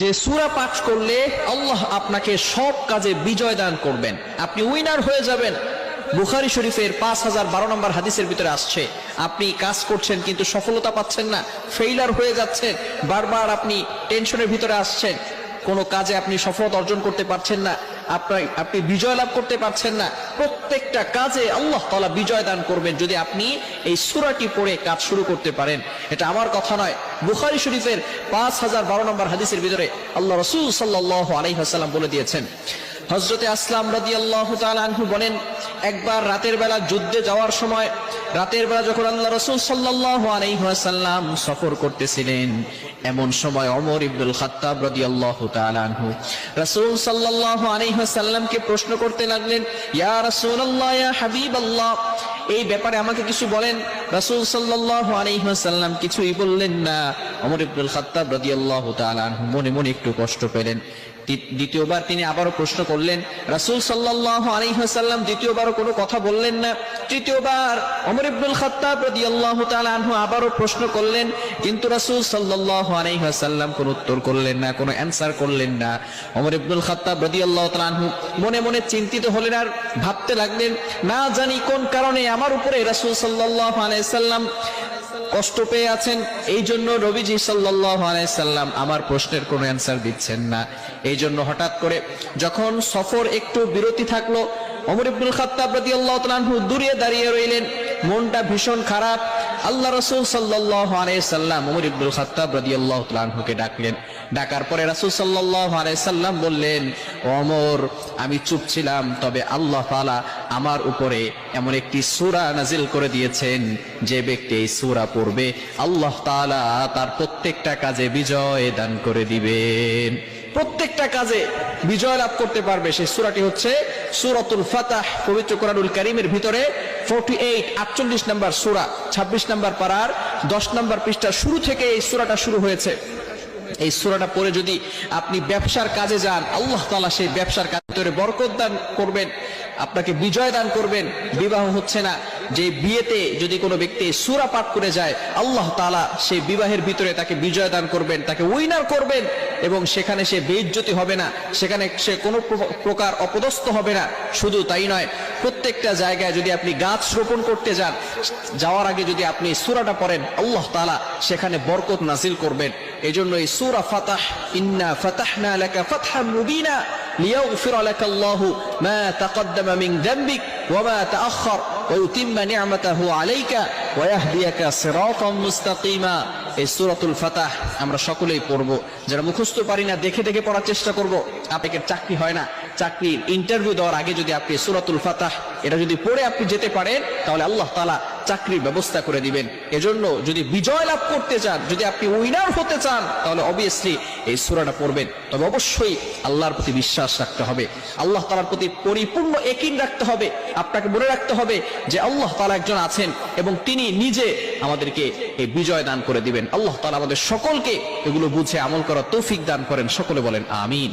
যে সূরা পাঠ করলে আল্লাহ আপনাকে সব কাজে বিজয় দান করবেন, আপনি উইনার হয়ে যাবেন। বুখারী শরীফের 5012 নম্বর হাদিসের ভিতরে আসছে, আপনি কাজ করছেন কিন্তু সফলতা পাচ্ছেন না, ফেইলার হয়ে যাচ্ছেন, বারবার আপনি টেনশনের ভিতরে আসছেন, কোনো কাজে আপনি সফলতা অর্জন করতে পারছেন না, আপনি বিজয় লাভ করতে পারছেন না। প্রত্যেকটা কাজে আল্লাহ তাআলা বিজয় দান করবেন যদি আপনি এই সূরাটি পড়ে কাজ শুরু করতে পারেন। এটা আমার কথা নয়, বুখারী শরীফের 5012 নম্বর হাদিসের ভিতরে আল্লাহ রাসূল সাল্লাল্লাহু আলাইহি ওয়াসাল্লাম বলে দিয়েছেন। হযরতে আসলাম রাদিয়াল্লাহু তাআলা আনহু বলেন, একবার রাতের বেলা যুদ্ধে যাওয়ার সময়, রাতের বেলা যখন আল্লাহ রাসূল সাল্লাল্লাহু আলাইহি ওয়াসাল্লাম সফর করতেছিলেন, এমন সময় ওমর ইবনুল খাত্তাব রাদিয়াল্লাহু তাআলা আনহু রাসূল সাল্লাল্লাহু আলাইহি ওয়াসাল্লামকে প্রশ্ন করতে লাগলেন, ইয়া রাসূলুল্লাহ, ইয়া হাবিবাল্লাহ, এই ব্যাপারে আমাকে কিছু বলেন। রাসূল সাল্লাল্লাহু আলাইহি ওয়াসাল্লাম কিছুই বললেন না। ওমর ইবনুল খাত্তাব রাদিয়াল্লাহু তাআলা আনহু মনে মনে একটু কষ্ট পেলেন। দ্বিতীয়বার তিনি আবারও প্রশ্ন করলেন, রাসূল সাল্লাল্লাহু আলাইহি ওয়াসাল্লাম দ্বিতীয়বারও কোনো কথা বললেন না। তৃতীয়বার ওমর ইবনুল খাত্তাব রাদিয়াল্লাহু তাআলা আনহু আবারও প্রশ্ন করলেন, কিন্তু রাসূল সাল্লাল্লাহু আলাইহি ওয়াসাল্লাম কোনো উত্তর করলেন না, কোনো অ্যানসার করলেন না। ওমর ইবনুল খাত্তাব রাদিয়াল্লাহু তাআলা আনহু মনে মনে চিন্তিত হলেন আর ভাবতে লাগলেন, না জানি কোন কারণে আমার উপরে রাসূল সাল্লাল্লাহু আলাইহি ওয়াসাল্লাম কষ্ট পেয়ে আছেন, এই জন্য নবীজি সাল্লাল্লাহু আলাইহি সাল্লাম আমার প্রশ্নের কোনো অ্যানসার দিচ্ছেন না। এই জন্য হঠাৎ করে যখন সফর একটু বিরতি থাকলো, ওমর ইবনুল খাত্তাব রাদিয়াল্লাহু তাআলা আনহু দূরে দাঁড়িয়ে রইলেন, মনটা ভীষণ খারাপ। আল্লাহ রাসূল সাল্লাল্লাহু আলাইহি সাল্লাম ওমর ইবনুল খাত্তাব রাদিয়াল্লাহু তাআলা আনহুকে ডাকলেন। ডাকার পরে রাসূল সাল্লাল্লাহু আলাইহি সাল্লাম বললেন, ওমর, আমি চুপ ছিলাম, তবে আল্লাহ তাআলা আমার উপরে এমন একটি সূরা নাজিল করে দিয়েছেন, যে ব্যক্তি এই সূরা পড়বে আল্লাহ তাআলা তার প্রত্যেকটা কাজে বিজয় দান করে দিবেন, প্রত্যেকটা কাজে বিজয় লাভ করতে পারবে। সেই সূরাটি হচ্ছে সূরাতুল ফাতহ। পবিত্র কোরআনুল কারীমের ভিতরে 48 নম্বর সূরা, 26 নম্বর পারার 10 নম্বর পৃষ্ঠা শুরু থেকে এই সূরাটা শুরু হয়েছে। এই সূরাটা পড়ে যদি আপনি ব্যবসার কাজে যান, আল্লাহ তাআলা সেই ব্যবসার কাজে বরকত দান করবেন, আপনাকে বিজয় দান করবেন। বিবাহ হচ্ছে না, যে বিয়েতে যদি কোনো ব্যক্তি সূরা পাঠ করে যায়, আল্লাহ তাআলা সেই বিবাহের ভিতরে তাকে বিজয় দান করবেন, তাকে উইনার করবেন, এবং সেখানে সে বেইজ্জতি হবে না, সেখানে সে কোনো প্রকার অপদস্থ হবে না। শুধু তাই নয়, প্রত্যেকটা জায়গায় যদি আপনি গাছ রোপণ করতে যান, যাওয়ার আগে যদি আপনি সূরাটা পড়েন, আল্লাহ তাআলা সেখানে বরকত নাজিল করবেন। এজন্য এই সূরা ফাতহ, ইন্না ফাতাহনা লাকা ফাতহাম মুবিনা লিয়াগফিরা লাকাল্লাহু মা তাকদ্দামা মিন যামবিক ওয়া মা তাআখার ওয়া ইউতিম্মা নি'মাতাহু আলাইকা ওয়া ইয়াহদিয়াকা সিরাতাম মুস্তাকিমা। এই সূরাতুল ফাতহ আমরা সকলেই পড়ব। যারা মুখস্থ পারি না, দেখে দেখে পড়ার চেষ্টা করব। আপনাদের চাকরি হয় না, চাকরির ইন্টারভিউ দেওয়ার আগে যদি আপনি সূরাতুল ফাতহ এটা যদি পড়ে আপনি যেতে পারেন, তাহলে আল্লাহ তাআলা চাকরির ব্যবস্থা করে দিবেন। এজন্য যদি বিজয় লাভ করতে চান, যদি আপনি উইনার হতে চান, তাহলে অবভিয়াসলি এই সূরাটা পড়বেন। তবে অবশ্যই আল্লাহর প্রতি বিশ্বাস রাখতে হবে, আল্লাহ তাআলার প্রতি পরিপূর্ণ ইয়াকিন রাখতে হবে। আপনাকে মনে রাখতে হবে যে আল্লাহ তাআলা একজন আছেন এবং তিনি নিজে আমাদেরকে এই বিজয় দান করে দিবেন। আল্লাহ তাআলা আমাদের সকলকে এগুলো বুঝে আমল করার তৌফিক দান করেন। সকলে বলেন আমিন।